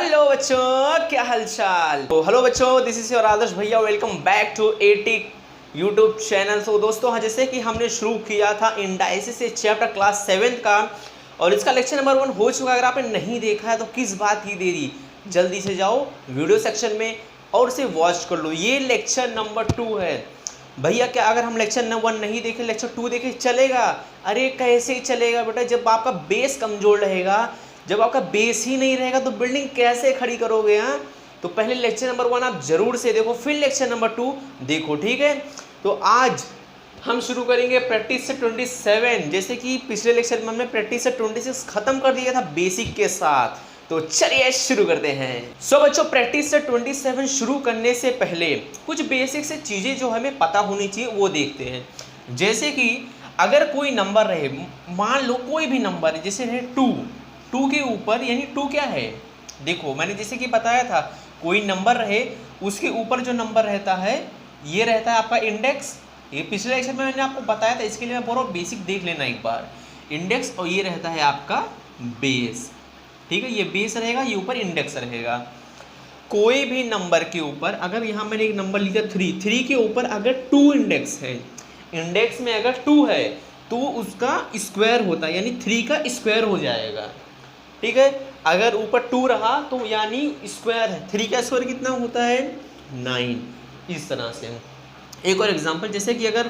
Hello बच्चों, क्या हालचाल। तो हेलो बच्चों, दिस इज योर आदर्श भैया। वेलकम बैक टू एटिक यूट्यूब चैनल। तो दोस्तों हाँ, जैसे कि हमने शुरू किया था इंडाइसिस से चैप्टर क्लास 7 का और इसका लेक्चर नंबर 1 हो चुका है। अगर आपने नहीं देखा है तो किस बात की देरी, जल्दी से जाओ वीडियो सेक्शन में और उसे वॉच कर लो। ये लेक्चर नंबर 2 है भैया। क्या अगर हम लेक्चर नंबर 1 नहीं देखें, लेक्चर 2 देखें, चलेगा? अरे कैसे ही चलेगा बेटा, जब आपका बेस कमजोर रहेगा, जब आपका बेस ही नहीं रहेगा तो बिल्डिंग कैसे खड़ी करोगे। हाँ, तो पहले लेक्चर नंबर 1 आप जरूर से देखो, फिर लेक्चर नंबर 2 देखो, ठीक है। तो आज हम शुरू करेंगे प्रैक्टिस से 27। जैसे कि पिछले लेक्चर में हमने प्रैक्टिस से 26 खत्म कर दिया था बेसिक के साथ। तो चलिए शुरू करते हैं। सो बच्चों, प्रैक्टिस से 27 शुरू करने से पहले कुछ बेसिक से चीजें जो हमें पता होनी चाहिए वो देखते हैं। जैसे कि अगर कोई नंबर रहे, मान लो कोई भी नंबर है, जैसे है 2 के ऊपर, यानी 2 क्या है, देखो मैंने जैसे कि बताया था, कोई नंबर रहे उसके ऊपर जो नंबर रहता है ये रहता है आपका इंडेक्स। ये पिछले लेक्चर में मैंने आपको बताया था, इसके लिए मैं बोल रहा हूँ बेसिक देख लेना एक बार। इंडेक्स और ये रहता है आपका बेस, ठीक है। ये बेस रहेगा, ये ऊपर इंडेक्स रहेगा। कोई भी नंबर के ऊपर अगर यहाँ मैंने एक नंबर लिखा 3 के ऊपर अगर 2 इंडेक्स है, इंडेक्स में अगर 2 है तो उसका स्क्वायर होता है, यानी 3 का स्क्वायर हो जाएगा, ठीक है। अगर ऊपर 2 रहा तो यानी स्क्वायर है, 3 का स्क्वायर कितना होता है 9। इस तरह से एक और एग्जांपल, जैसे कि अगर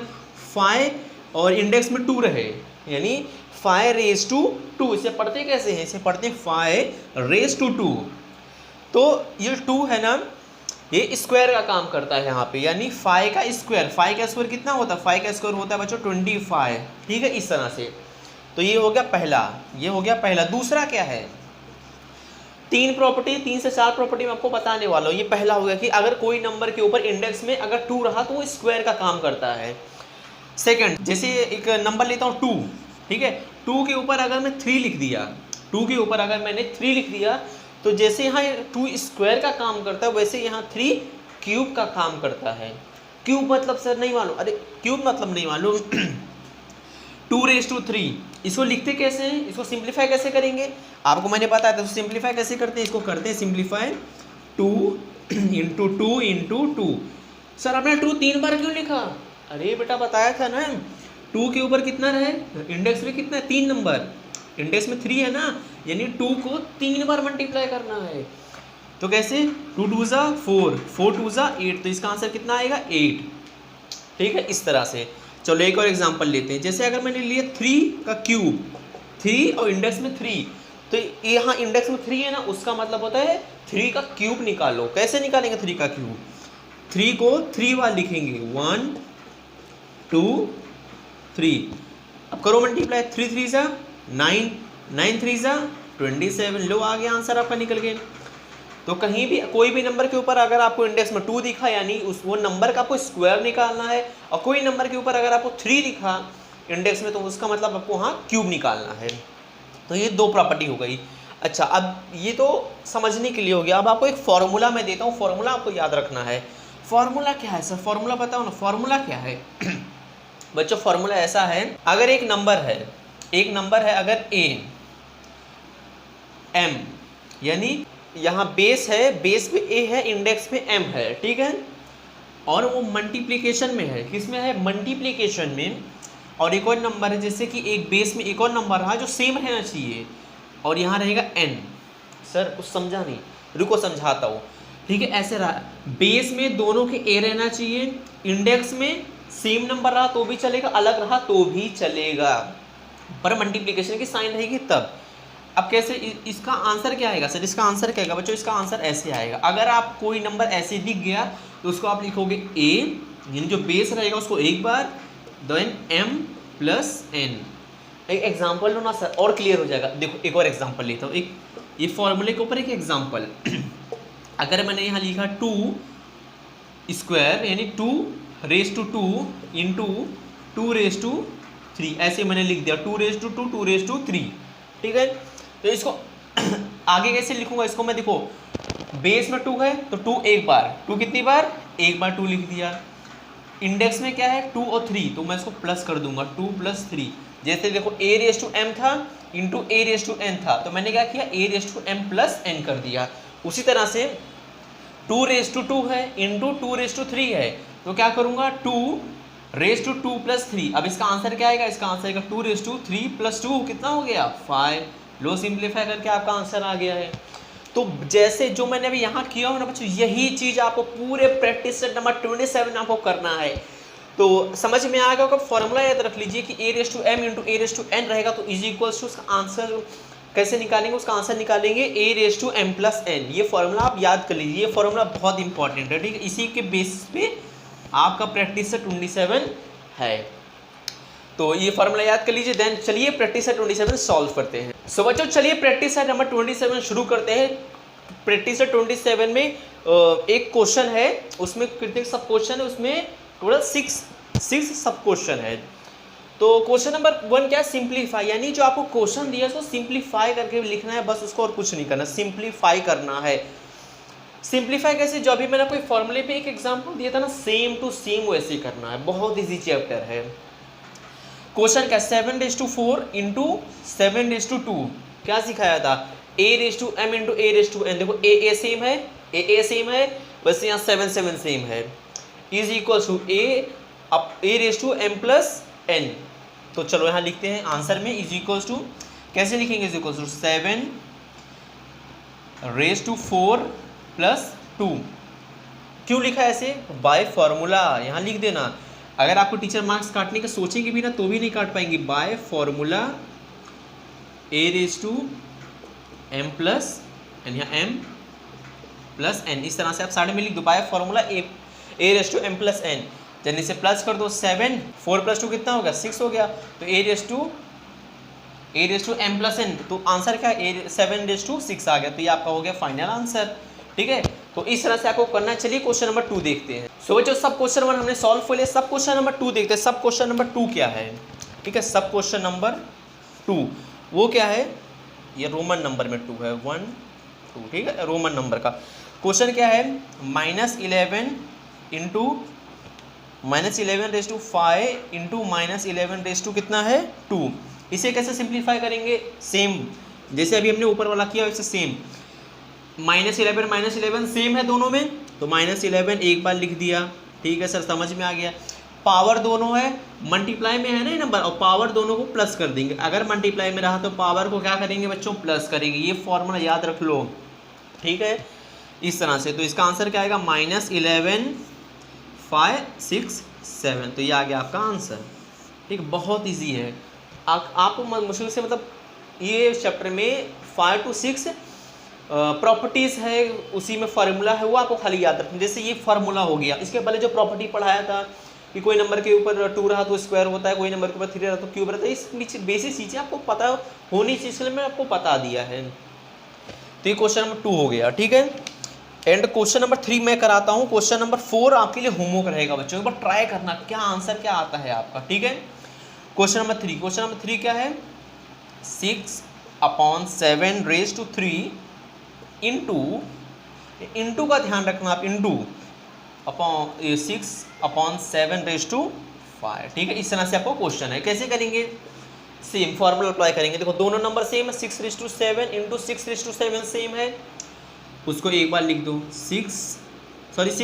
5 और इंडेक्स में 2 रहे, यानी 5 रेज टू 2, इसे पढ़ते कैसे हैं, इसे पढ़ते हैं 5 रेज टू 2। तो ये 2 है ना, ये स्क्वायर का काम करता है यहाँ पे, यानी 5 का स्क्वायर कितना होता है, 5 का स्क्वायर होता है बच्चों 25, ठीक है। इस तरह से तो ये हो गया पहला, ये हो गया पहला। दूसरा क्या है, 3 से 4 प्रॉपर्टी मैं आपको बताने वाला हूँ। ये पहला हो गया कि अगर कोई नंबर के ऊपर इंडेक्स में अगर 2 रहा तो वो स्क्वायर का काम करता है। सेकंड, जैसे एक नंबर लेता हूँ 2, ठीक है। 2 के ऊपर अगर मैं 3 लिख दिया, 2 के ऊपर अगर मैंने 3 लिख दिया तो जैसे यहाँ 2 स्क्वायर का काम करता है वैसे यहाँ 3 क्यूब का काम करता है। क्यूब मतलब सर नहीं मालूम, अरे क्यूब मतलब नहीं मालूम 2 रेज टू 3, इसको लिखते कैसे हैं, इसको सिंप्लीफाई कैसे करेंगे आपको मैंने बताया था। तो सिंप्लीफाई कैसे करते हैं, इसको करते हैं सिंप्लीफाई 2 इंटू 2 इंटू 2। सर आपने 2 3 बार क्यों लिखा, अरे बेटा बताया था ना 2 के ऊपर कितना रहे, इंडेक्स में कितना है 3 नंबर, इंडेक्स में 3 है ना, यानी 2 को 3 बार मल्टीप्लाई करना है। तो कैसे, 2 2 ज़ा 4, 4 2 ज़ा 8, तो इसका आंसर कितना आएगा 8, ठीक है। इस तरह से चलो एक और एग्जांपल लेते हैं। जैसे अगर मैंने लिया 3 का क्यूब, 3 और इंडेक्स में 3, तो यहाँ इंडेक्स में 3 है ना, उसका मतलब होता है 3 का क्यूब निकालो। कैसे निकालेंगे 3 का क्यूब, 3 को 3 बार लिखेंगे, 1 2 3, अब करो मल्टीप्लाई, 3 3 ज़ा 9, 9 3 ज़ा 27, लो आ गया आंसर आपका निकल गया। तो कहीं भी कोई भी नंबर के ऊपर अगर आपको इंडेक्स में 2 दिखा, यानी उस वो नंबर का आपको स्क्वायर निकालना है, और कोई नंबर के ऊपर अगर आपको 3 दिखा इंडेक्स में तो उसका मतलब आपको वहाँ क्यूब निकालना है। तो ये 2 प्रॉपर्टी हो गई। अच्छा, अब ये तो समझने के लिए हो गया। अब आपको एक फॉर्मूला मैं देता हूँ, फॉर्मूला आपको याद रखना है। फॉर्मूला क्या है सर, फॉर्मूला बताओ ना, फॉर्मूला क्या है बच्चों, फॉर्मूला ऐसा है, अगर एक नंबर है अगर m, यानी यहाँ बेस है, बेस पे a है, इंडेक्स पे m है, ठीक है, और वो मल्टीप्लिकेशन में है, किस में है, मल्टीप्लिकेशन में। और एक और नंबर है, जैसे कि एक बेस में एक और नंबर रहा जो सेम रहना चाहिए, और यहाँ रहेगा n। सर कुछ समझा नहीं, रुको समझाता हूँ, ठीक है। ऐसे रहा, बेस में दोनों के a रहना चाहिए, इंडेक्स में सेम नंबर रहा तो भी चलेगा, अलग रहा तो भी चलेगा, पर मल्टीप्लिकेशन की साइन रहेगी तब। अब कैसे, इसका आंसर क्या आएगा सर, इसका आंसर क्या आएगा बच्चों, इसका आंसर ऐसे आएगा। अगर आप कोई नंबर ऐसे दिख गया तो उसको आप लिखोगे a, यानी जो बेस रहेगा उसको एक बार, देन m प्लस n। एक एग्जांपल लो ना सर और क्लियर हो जाएगा। देखो एक और एग्जांपल लेता हूँ, एक ये फॉर्मूले के ऊपर एक एग्जांपल अगर मैंने यहाँ लिखा 2 स्क्वायर, यानी 2 raise to 2 into 2 raise to 3, ऐसे मैंने लिख दिया 2 रेज टू 2 2 रेज टू 3, ठीक है। तो इसको आगे कैसे लिखूंगा, इसको मैं देखो बेस में 2 है तो 2 एक बार, 2 कितनी बार, एक बार 2 लिख दिया। इंडेक्स में क्या है 2 और 3, तो मैं इसको प्लस कर दूंगा 2 + 3। जैसे देखो a रेज टू m था into a raise to n था, तो मैंने क्या किया a raise to m + n कर दिया। उसी तरह से 2 है इंटू 2 है, तो क्या करूँगा 2 + 3। अब इसका आंसर क्या आएगा, इसका आंसर आएगा 2 + 2 कितना हो गया 5। लो सिंप्लीफाई करके आपका आंसर आ गया है। तो जैसे जो मैंने अभी यहाँ किया हो ना बच्चों, यही चीज़ आपको पूरे प्रैक्टिस सेट नंबर 27 आपको करना है। तो समझ में आ गया होगा, फॉर्मूला याद रख लीजिए कि a⁻m × a⁻n रहेगा, तो = उसका आंसर कैसे निकालेंगे, उसका आंसर निकालेंगे a⁻m + n। ये फॉर्मूला आप याद कर लीजिए, ये फॉर्मूला बहुत इंपॉर्टेंट है, ठीक है। इसी के बेसिस पे आपका प्रैक्टिस सेट 27 है, तो ये फॉर्मूला याद कर लीजिए। देन चलिए प्रैक्टिस सेट 27 सॉल्व करते हैं। सो बच्चों चलिए प्रैक्टिस सेट नंबर 27 शुरू करते हैं। प्रैक्टिस सेट 27 में एक क्वेश्चन है, उसमें कितने सब क्वेश्चन है, उसमें टोटल 6 सब क्वेश्चन है। तो क्वेश्चन नंबर 1 क्या है, सिंप्लीफाई, यानी जो आपको क्वेश्चन दिया है उसको सिंप्लीफाई करके लिखना है बस, उसको और कुछ नहीं करना, सिंप्लीफाई करना है। सिंप्लीफाई कैसे, जो अभी मैंने कोई फॉर्मूले पे एक एग्जांपल दिया था ना, सेम टू सेम वैसे ही करना है, बहुत इजी चैप्टर है। क्वेश्चन क्या 7⁴ × 7⁴ क्या सिखाया था, a⁻m × a⁻n। देखो a सेम है, a सेम है, वैसे यहाँ 7 सेम है, a⁻m + n। तो चलो यहाँ लिखते हैं आंसर में कैसे लिखेंगे, 7⁴ + 2। क्यों लिखा है ऐसे, बाय फॉर्मूला, यहाँ लिख देना। अगर आपको टीचर मार्क्स काटने का सोचेंगे भी ना तो भी नहीं काट पाएंगे, बाय फॉर्मूला a⁻m + n, यहाँ m + n, इस तरह से आप साइड में लिख दो, बाय फॉर्मूला a⁻m + n। जल्दी से प्लस कर दो, 7 4 + 2 कितना हो गया 6 हो गया, तो a⁻m + n, तो आंसर क्या है 7⁶ आ गया, तो ये आपका हो गया फाइनल आंसर, ठीक है। तो इस तरह से आपको करना है। चलिए क्वेश्चन नंबर 2 देखते हैं। सो बच्चों सब क्वेश्चन 1 हमने सॉल्व कर लिया, सब क्वेश्चन नंबर 2 देखते हैं। सब क्वेश्चन नंबर 2 क्या है, ठीक है, सब क्वेश्चन नंबर 2 वो क्या है, ये रोमन नंबर में 2 है, 1 2, ठीक है, रोमन नंबर का क्वेश्चन क्या है, -11 × -11⁵ × कितना है 2। इसे कैसे सिंप्लीफाई करेंगे, सेम जैसे अभी हमने ऊपर वाला किया वैसे सेम, -11 सेम है दोनों में, तो -11 एक बार लिख दिया, ठीक है सर समझ में आ गया। पावर दोनों है, मल्टीप्लाई में है ना ये नंबर, और पावर दोनों को प्लस कर देंगे। अगर मल्टीप्लाई में रहा तो पावर को क्या करेंगे बच्चों, प्लस करेंगे। ये फॉर्मूला याद रख लो, ठीक है, इस तरह से। तो इसका आंसर क्या आएगा, -11 5 6 7, तो ये आ गया आपका आंसर, ठीक, बहुत ईजी है। आपको मुश्किल से मतलब ये चैप्टर में 5 to 6 प्रॉपर्टीज़ है, उसी में फार्मूला है, वो आपको खाली याद रखना। जैसे ये फार्मूला हो गया, इसके पहले जो प्रॉपर्टी पढ़ाया था कि कोई नंबर के ऊपर 2 रहा तो स्क्वायर होता है, कोई नंबर के ऊपर 3 रहा तो क्यूब रहता है, इस बेसिक चीज़ें आपको पता होनी चाहिए, इसलिए मैं आपको बता दिया है। तो ये क्वेश्चन नंबर 2 हो गया, ठीक है। एंड क्वेश्चन नंबर 3 मैं कराता हूँ। क्वेश्चन नंबर 4 आपके लिए होमवर्क रहेगा बच्चों, एक बार ट्राई करना क्या आंसर क्या आता है आपका, ठीक है। क्वेश्चन नंबर 3 क्या है, 6/7⁵ इंटू का ध्यान रखना आप, इंटू 6/7⁵, ठीक है। इस तरह से आपको क्वेश्चन है, कैसे करेंगे, सेम फॉर्मूला अप्लाई करेंगे। देखो दोनों नंबर सेम है, 6⁻7 × 6⁻7 सेम है, उसको एक बार लिख दो, 6/7 ×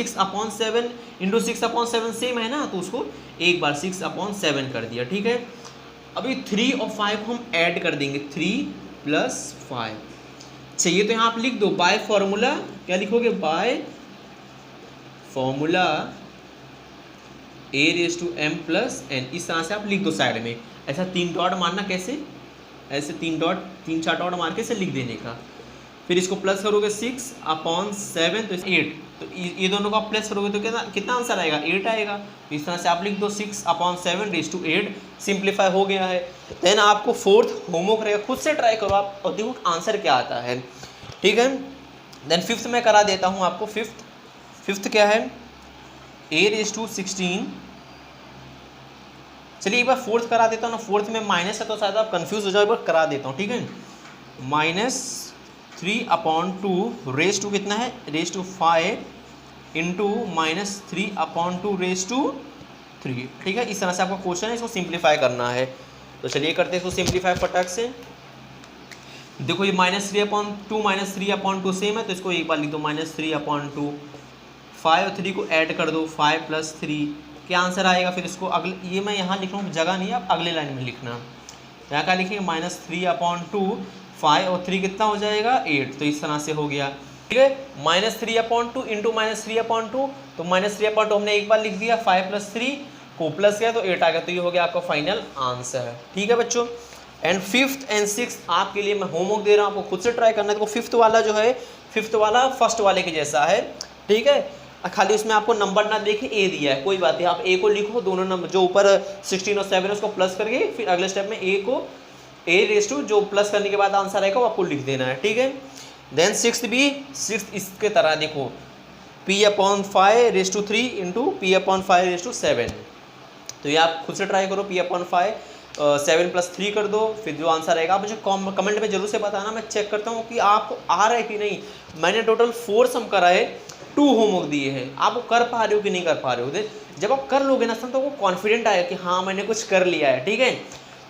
6/7 सेम है ना, तो उसको एक बार 6/7 कर दिया, ठीक है। अभी 3 और 5 को हम ऐड कर देंगे, 3 + 5 चाहिए, तो यहाँ आप लिख दो बाय फॉर्मूला, क्या लिखोगे, बाय फॉर्मूला a⁻m + n, इस तरह से आप लिख दो साइड में। ऐसा 3 डॉट मारना, कैसे, ऐसे 3 4 डॉट मार के से लिख देने का। फिर इसको प्लस करोगे 6/7, तो 8, तो ये दोनों को आप प्लस करोगे तो कितना आंसर आएगा, 8 आएगा। तो इस तरह से आप लिख दो 6/7⁸, सिंप्लीफाई हो गया है। देन आपको 4th होमवर्क रहेगा, खुद से ट्राई करो आप और देखो आंसर क्या आता है, ठीक है। देन 5th मैं करा देता हूँ आपको। 5th क्या है, a⁻16। चलिए एक बार 4th करा देता हूँ ना, 4th में माइनस है तो शायद आप कंफ्यूज हो जाओ, एक बार करा देता हूँ, ठीक है। -3/2 कितना है, ⁵ इंटू -3/2⁵, ठीक है। इस तरह से आपका क्वेश्चन है, इसको सिंप्लीफाई करना है। तो चलिए करते हैं इसको सिंप्लीफाई फटाक से। देखो ये -3/2 सेम है, तो इसको एक बार लिख दो -3/2। 5 और 3 को ऐड कर दो, 5 + 3 क्या आंसर आएगा। फिर इसको अगले, ये मैं यहाँ लिख रहा हूँ, जगह नहीं है, आप अगले लाइन में लिखना। यहाँ क्या लिखेंगे -3/2, 5 और 3 कितना हो जाएगा 8। तो इस तरह से हो गया, ठीक है। -3/2 इंटू -3/2, तो -3/2 हमने एक बार लिख दिया, 5 + 3 को प्लस किया तो 8 आ गया। तो ये हो गया आपका फाइनल आंसर, ठीक है बच्चों। एंड 5th एंड 6th आपके लिए मैं होमवर्क दे रहा हूँ, आपको खुद से ट्राई करना है। तो 5th वाला जो है, 5th वाला फर्स्ट वाले के जैसा है, ठीक है। खाली उसमें आपको नंबर ना देखे ए दिया है, कोई बात नहीं, आप ए को लिखो, दोनों नंबर जो ऊपर 16 और 7 है उसको प्लस करके फिर अगले स्टेप में ए को a जो प्लस करने के बाद आंसर आएगा वो आपको लिख देना है, ठीक है। देन 6th भी, 6th इसके तरह देखो, p/5 इंटू p/5 तो ये आप खुद से ट्राई करो। p/5 7 + 3 कर दो, फिर जो आंसर आएगा आप मुझे कमेंट में जरूर से बताना, मैं चेक करता हूँ कि आपको आ रहा है कि नहीं। मैंने टोटल 4 सम करा है, 2 होमवर्क दिए हैं, आप कर पा रहे हो कि नहीं कर पा रहे हो। जब आप कर लोगे ना सम, तो वो कॉन्फिडेंट आएगा कि हाँ मैंने कुछ कर लिया है, ठीक है।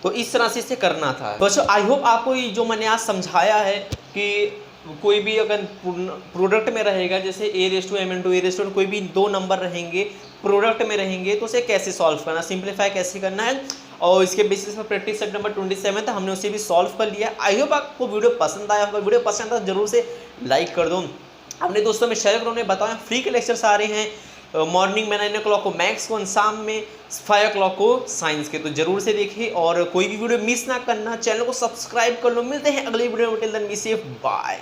तो इस तरह से इसे करना था बच्चों। आई होप आपको ये जो मैंने आज समझाया है कि कोई भी अगर प्रोडक्ट में रहेगा, जैसे a/m/a कोई भी 2 नंबर रहेंगे प्रोडक्ट में रहेंगे, तो उसे कैसे सॉल्व करना, सिंप्लीफाई कैसे करना है, और इसके बेसिस पर प्रैक्टिस सेट नंबर 27 था, हमने उसे भी सॉल्व कर लिया। आई होप आपको वीडियो पसंद आया होगा। वीडियो पसंद आया तो जरूर से लाइक कर दो, अपने दोस्तों में शेयर करो, उन्हें बताओ फ्री के लेक्चर्स आ रहे हैं। मॉर्निंग में 9 o'clock को मैथ्स को, शाम में 5 o'clock को साइंस के, तो जरूर से देखिए और कोई भी वीडियो मिस ना करना। चैनल को सब्सक्राइब कर लो। मिलते हैं अगली वीडियो में, till then be safe, bye.